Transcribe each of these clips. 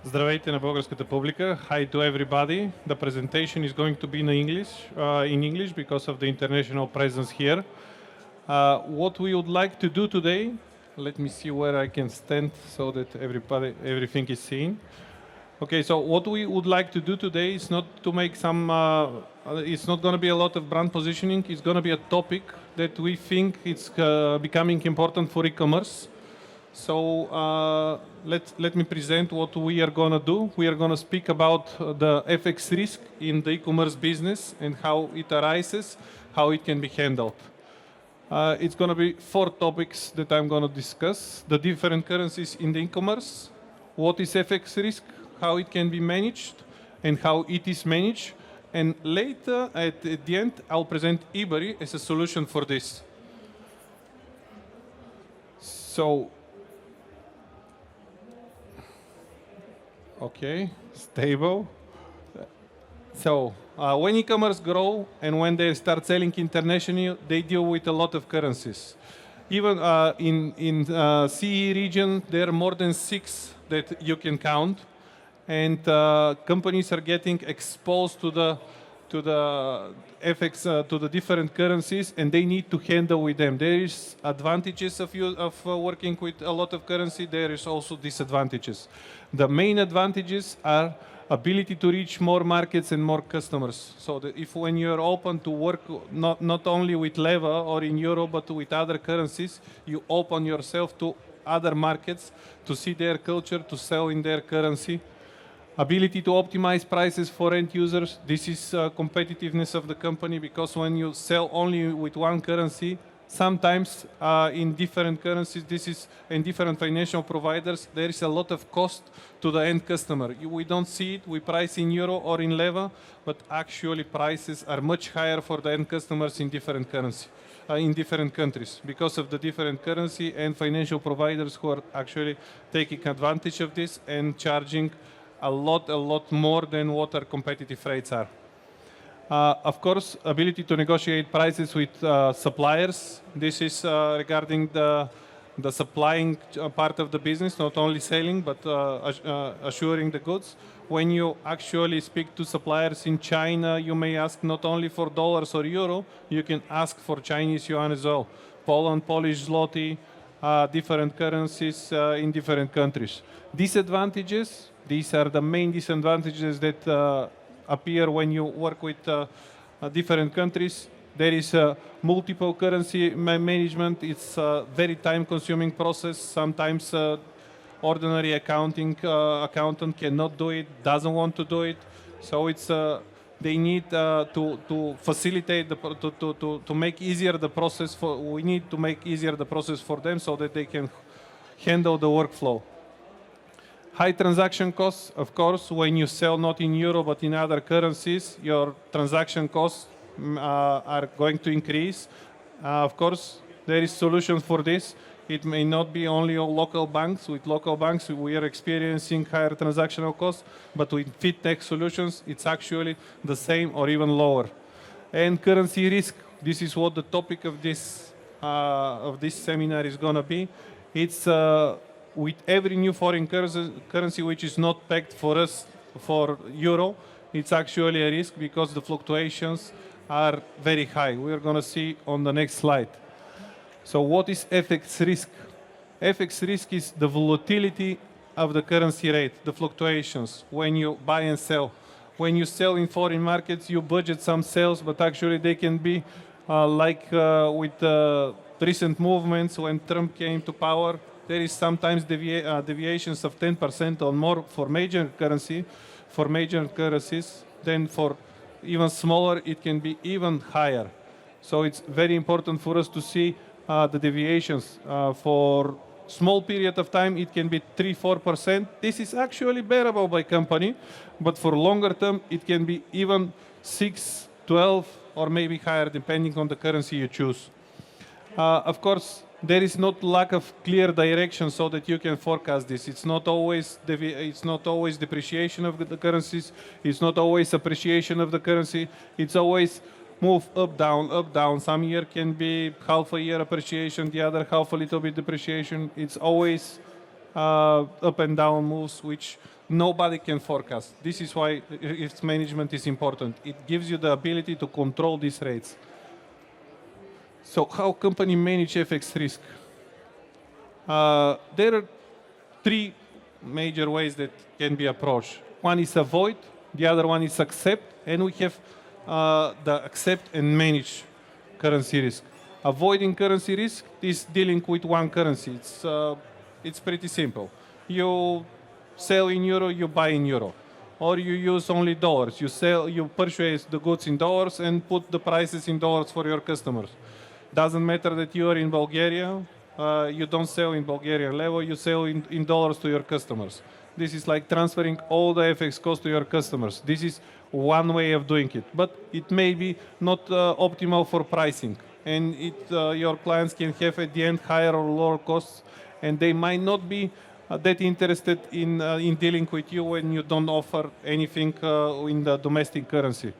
Здравейте на българската публика. Hi to everybody. The presentation is going to be in English because of the international presence here. What we would like to do today, let me see where I can stand so that everything is seen. Okay, so what we would like to do today is not to make it's not going to be a lot of brand positioning. It's going to be a topic that we think it's becoming important for e-commerce. So let me present what we are going to do. We are going to speak about the FX risk in the e-commerce business and how it arises, how it can be handled. It's going to be 4 topics that I'm going to discuss. The different currencies in the e-commerce, what is FX risk, how it can be managed, and how it is managed. And later, at the end, I'll present Ebury as a solution for this. So, okay, stable. So, when e-commerce grow and when they start selling internationally, they deal with a lot of currencies. Even in CE region, there are more than 6 that you can count, and companies are getting exposed to the FX, to the different currencies, and they need to handle with them. There is advantages of working with a lot of currency. There is also disadvantages. The main advantages are ability to reach more markets and more customers. So that if when you're open to work not only with leva or in euro, but with other currencies, you open yourself to other markets, to see their culture, to sell in their currency. Ability to optimize prices for end users. This is competitiveness of the company, because when you sell only with one currency, sometimes in different currencies, in different financial providers, there is a lot of cost to the end customer. We don't see it, we price in euro or in leva, but actually prices are much higher for the end customers in different currency, in different countries, because of the different currency and financial providers who are actually taking advantage of this and charging a lot more than what our competitive rates are. Of course, ability to negotiate prices with suppliers. This is regarding the supplying part of the business, not only selling, but assuring the goods. When you actually speak to suppliers in China, you may ask not only for dollars or euro, you can ask for Chinese yuan as well. Poland, Polish zloty, different currencies in different countries. Disadvantages, these are the main disadvantages that appear when you work with different countries. There is multiple currency management. It's a very time-consuming process. Sometimes ordinary accountant cannot do it, doesn't want to do it. So it's they need to facilitate to make easier the process we need to make easier the process for them so that they can handle the workflow. High transaction costs, of course, when you sell not in euro but in other currencies, your transaction costs are going to increase. Of course, there is solution for this. It may not be only on local banks. With local banks, we are experiencing higher transactional costs, but with fintech solutions, it's actually the same or even lower. And currency risk, this is what the topic of this seminar is going to be. It's with every new foreign currency which is not pegged for us for euro, it's actually a risk because the fluctuations are very high. We are going to see on the next slide. So what is FX risk? FX risk is the volatility of the currency rate, the fluctuations, when you buy and sell. When you sell in foreign markets, you budget some sales, but actually they can be with recent movements when Trump came to power. There is sometimes deviations of 10% or more for major currencies. Then for even smaller, it can be even higher. So it's very important for us to see the deviations. For small period of time, it can be 3-4%. This is actually bearable by company, but for longer term, it can be even 6, 12, or maybe higher, depending on the currency you choose. Of course, there is not lack of clear direction so that you can forecast this. It's not always depreciation of the currencies. It's not always appreciation of the currency. It's always move up, down, up, down. Some year can be half a year appreciation, the other half a little bit depreciation. It's always up and down moves, which nobody can forecast. This is why risk management is important. It gives you the ability to control these rates. So how company manage FX risk? There are three major ways that can be approached. One is avoid, the other one is accept, and we have the accept and manage currency risk. Avoiding currency risk is dealing with one currency. It's pretty simple. You sell in euro, you buy in euro, or you use only dollars. You purchase the goods in dollars and put the prices in dollars for your customers. Doesn't matter that you are in Bulgaria. You don't sell in Bulgarian level, you sell in dollars to your customers. This is like transferring all the FX cost to your customers. This is one way of doing it, but it may be not optimal for pricing. And your clients can have at the end higher or lower costs, and they might not be that interested in dealing with you when you don't offer anything in the domestic currency.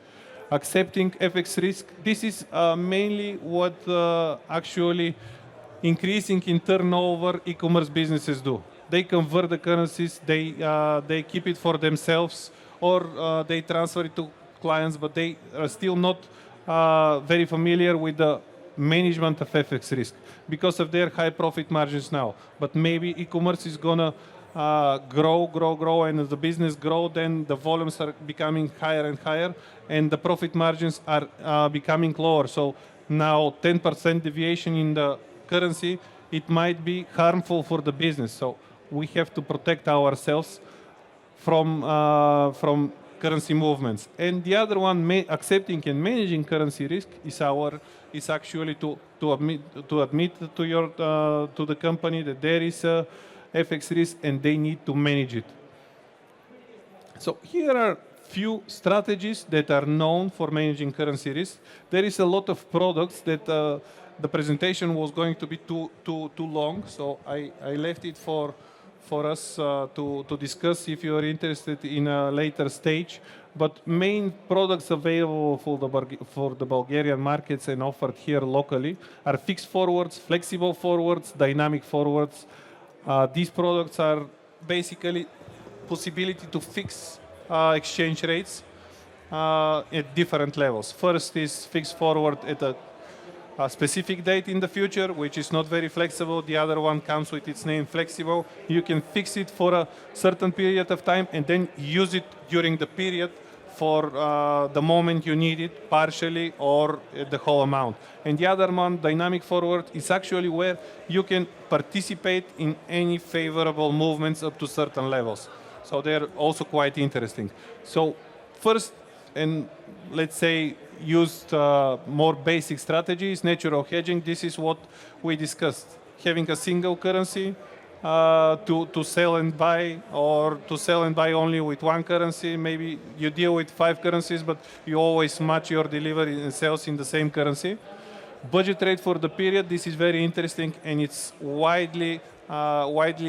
Accepting FX risk, this is mainly what actually increasing in turnover e-commerce businesses do. They convert the currencies, they keep it for themselves, or they transfer it to clients, but they are still not very familiar with the management of FX risk because of their high profit margins now. But maybe e-commerce is gonna grow, and as the business grow, then the volumes are becoming higher and higher, and the profit margins are becoming lower. So now 10% deviation in the currency, it might be harmful for the business. So we have to protect ourselves from currency movements. And the other one, accepting and managing currency risk, is actually to admit to the company that there is a FX risk and they need to manage it. So here are few strategies that are known for managing currency risk. There is a lot of products that the presentation was going to be too long, so I left it for us to discuss if you are interested in a later stage. But main products available for the Bulgarian markets and offered here locally are fixed forwards, flexible forwards, dynamic forwards. These products are basically possibility to fix exchange rates at different levels. First is fixed forward at a specific date in the future, which is not very flexible. The other one comes with its name flexible. You can fix it for a certain period of time and then use it during the period for the moment you need it, partially or the whole amount. And the other one, dynamic forward, is actually where you can participate in any favorable movements up to certain levels. So they're also quite interesting. So first, and let's say used more basic strategies, natural hedging. This is what we discussed. Having a single currency to sell and buy, or to sell and buy only with one currency. Maybe you deal with 5 currencies, but you always match your delivery and sales in the same currency. Budget rate for the period. This is very interesting and it's widely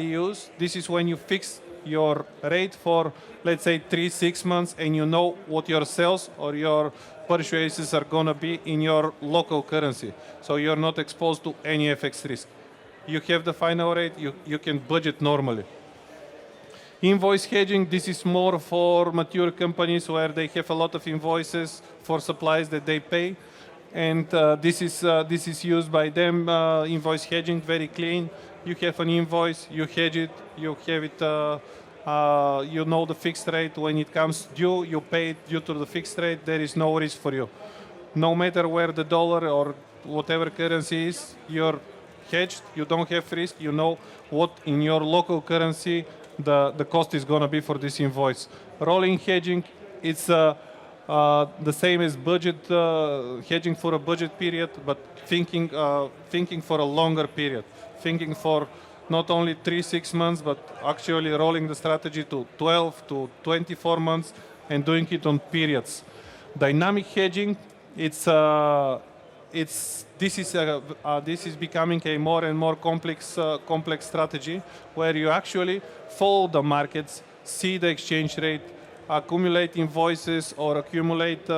used. This is when you fix your rate for, let's say, 3-6 months, and you know what your sales or your purchases are going to be in your local currency. So you're not exposed to any FX risk. You have the final rate, you can budget normally. Invoice hedging, this is more for mature companies where they have a lot of invoices for supplies that they pay. And this is used by them, invoice hedging, very clean. You have an invoice, you hedge it, you have it, you know the fixed rate. When it comes due, you pay it due to the fixed rate. There is no risk for you. No matter where the dollar or whatever currency is, you're hedged, you don't have risk. You know what in your local currency the cost is going to be for this invoice. Rolling hedging, it's the same as budget hedging for a budget period, but thinking for a longer period, thinking for not only 3-6 months, but actually rolling the strategy to 12 to 24 months and doing it on periods. Dynamic hedging, this is becoming a more and more complex strategy where you actually follow the markets, see the exchange rate, accumulate invoices or accumulate,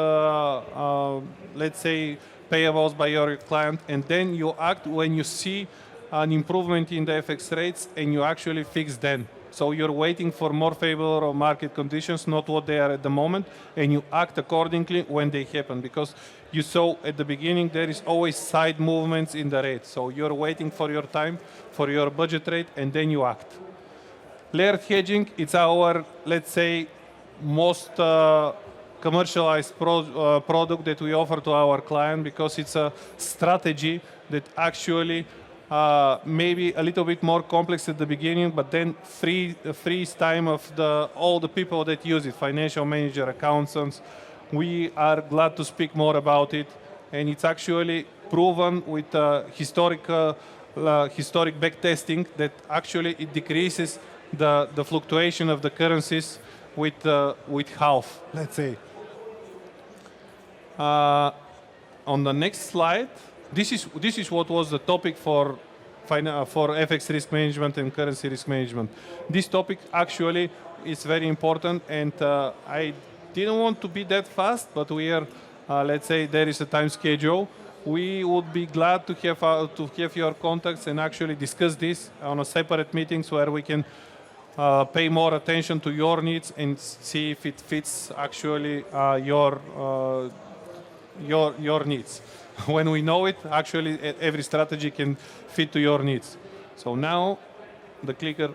let's say, payables by your client, and then you act when you see an improvement in the FX rates and you actually fix them. So you're waiting for more favorable market conditions, not what they are at the moment, and you act accordingly when they happen. Because you saw at the beginning there is always side movements in the rate. So you're waiting for your time, for your budget rate, and then you act. Layered hedging, it's our, let's say, most commercialized product that we offer to our client, because it's a strategy that actually maybe a little bit more complex at the beginning, but then frees time of all the people that use it, financial manager, accountants. We are glad to speak more about it, and it's actually proven with historic back testing that actually it decreases the fluctuation of the currencies with half, let's say. On the next slide, this is what was the topic for FX risk management and currency risk management. This topic actually is very important, and I didn't want to be that fast, but we are, let's say, there is a time schedule. We would be glad to have your contacts and actually discuss this on a separate meetings where we can pay more attention to your needs and see if it fits actually your needs. When we know it, actually every strategy can fit to your needs. So now the clicker,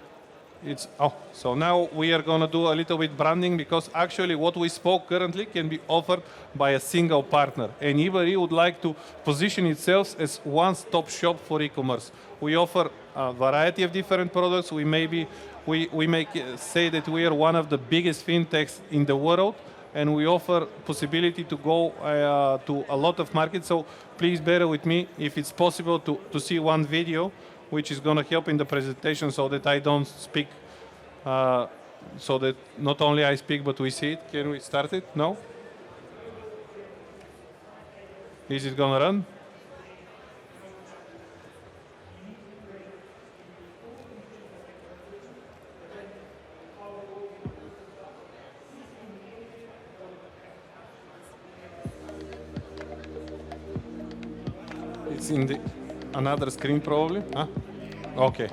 so now we are going to do a little bit branding, because actually what we spoke currently can be offered by a single partner. And Ebury would like to position itself as one-stop shop for e-commerce. We offer a variety of different products. We may say that we are one of the biggest fintechs in the world, and we offer possibility to go to a lot of markets. So please bear with me if it's possible to see one video, which is going to help in the presentation so that I don't speak, so that not only I speak, but we see it. Can we start it? No? Is it going to run? It's in the another screen probably. Huh? Okay.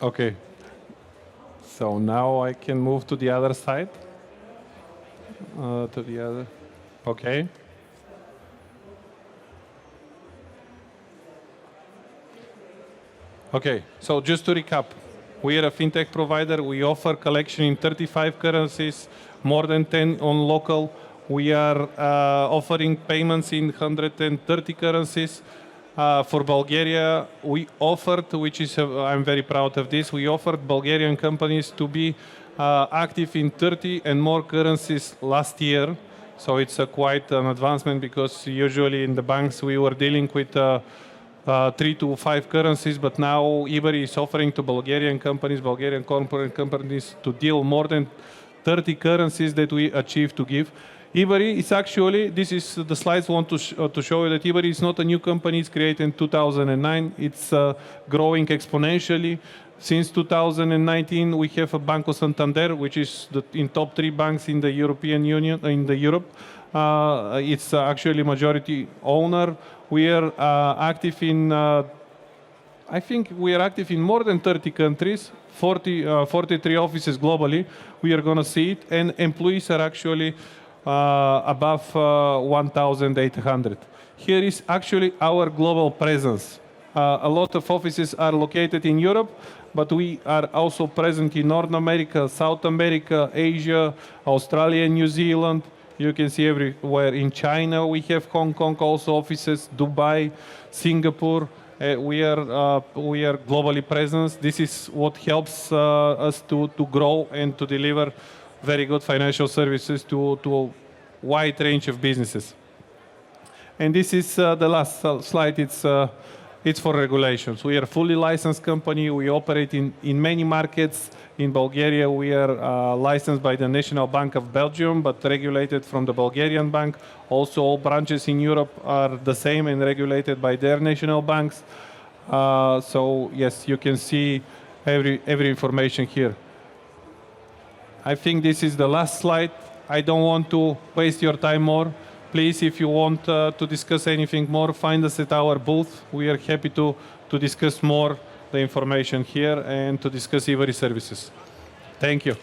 Okay, so now I can move to the other side, to the other, okay. Okay, so just to recap, we are a fintech provider. We offer collection in 35 currencies, more than 10 on local. We are offering payments in 130 currencies. For Bulgaria, we offered, which is, I'm very proud of this, we offered Bulgarian companies to be active in 30 and more currencies last year. So it's quite an advancement, because usually in the banks we were dealing with 3 to 5 currencies, but now Ebury is offering to Bulgarian companies, Bulgarian corporate companies, to deal more than 30 currencies that we achieved to give. Ebury is actually, this is the slides want to show you that Ebury is not a new company. It's created in 2009. It's growing exponentially. Since 2019, we have a Banco Santander, which is in top 3 banks in the European Union, in the Europe. It's actually majority owner. We are active in, I think we are active in more than 30 countries, 43 offices globally. We are going to see it, and employees are actually above 1,800. Here is actually our global presence. A lot of offices are located in Europe, but we are also present in North America, South America, Asia, Australia, New Zealand. You can see everywhere. In China, we have Hong Kong also offices, Dubai, Singapore. We are globally present. This is what helps us to grow and to deliver very good financial services to a wide range of businesses. And this is the last slide. It's for regulations. We are a fully licensed company. We operate in many markets. In Bulgaria, we are licensed by the National Bank of Belgium, but regulated from the Bulgarian bank. Also, all branches in Europe are the same and regulated by their national banks. So yes, you can see every information here. I think this is the last slide. I don't want to waste your time more. Please, if you want to discuss anything more, find us at our booth. We are happy to discuss more the information here and to discuss Ebury services. Thank you.